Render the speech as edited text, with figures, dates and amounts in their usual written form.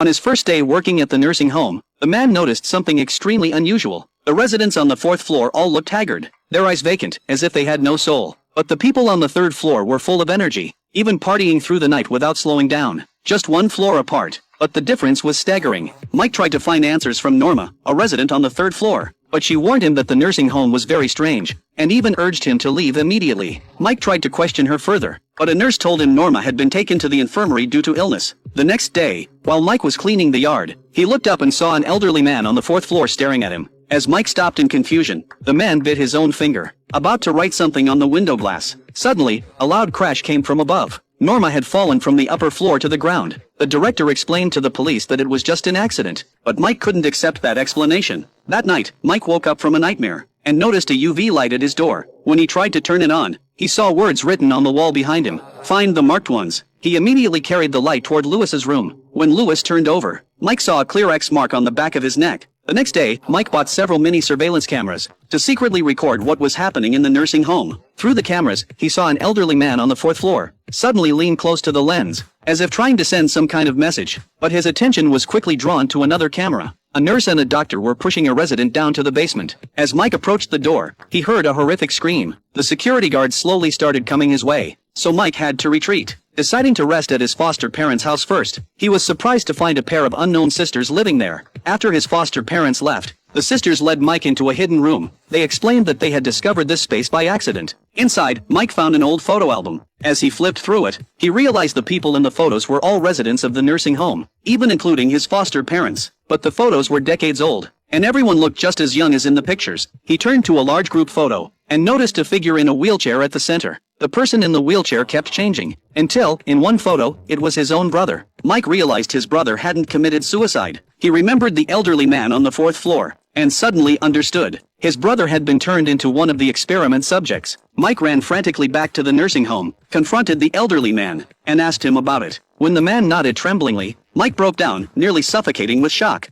On his first day working at the nursing home, the man noticed something extremely unusual. The residents on the fourth floor all looked haggard, their eyes vacant, as if they had no soul. But the people on the third floor were full of energy, even partying through the night without slowing down. Just one floor apart, but the difference was staggering. Mike tried to find answers from Norma, a resident on the third floor, but she warned him that the nursing home was very strange, and even urged him to leave immediately. Mike tried to question her further, but a nurse told him Norma had been taken to the infirmary due to illness. The next day, while Mike was cleaning the yard, he looked up and saw an elderly man on the fourth floor staring at him. As Mike stopped in confusion, the man bit his own finger, about to write something on the window glass. Suddenly, a loud crash came from above. Norma had fallen from the upper floor to the ground. The director explained to the police that it was just an accident, but Mike couldn't accept that explanation. That night, Mike woke up from a nightmare, and noticed a UV light at his door. When he tried to turn it on, he saw words written on the wall behind him. "Find the marked ones." He immediately carried the light toward Lewis's room. When Lewis turned over, Mike saw a clear X mark on the back of his neck. The next day, Mike bought several mini surveillance cameras to secretly record what was happening in the nursing home. Through the cameras, he saw an elderly man on the fourth floor suddenly lean close to the lens, as if trying to send some kind of message. But his attention was quickly drawn to another camera. A nurse and a doctor were pushing a resident down to the basement. As Mike approached the door, he heard a horrific scream. The security guards slowly started coming his way, so Mike had to retreat. Deciding to rest at his foster parents' house first, he was surprised to find a pair of unknown sisters living there. After his foster parents left, the sisters led Mike into a hidden room. They explained that they had discovered this space by accident. Inside, Mike found an old photo album. As he flipped through it, he realized the people in the photos were all residents of the nursing home, even including his foster parents. But the photos were decades old, and everyone looked just as young as in the pictures. He turned to a large group photo, and noticed a figure in a wheelchair at the center. The person in the wheelchair kept changing, until, in one photo, it was his own brother. Mike realized his brother hadn't committed suicide. He remembered the elderly man on the fourth floor, and suddenly understood. His brother had been turned into one of the experiment subjects. Mike ran frantically back to the nursing home, confronted the elderly man, and asked him about it. When the man nodded tremblingly, Mike broke down, nearly suffocating with shock.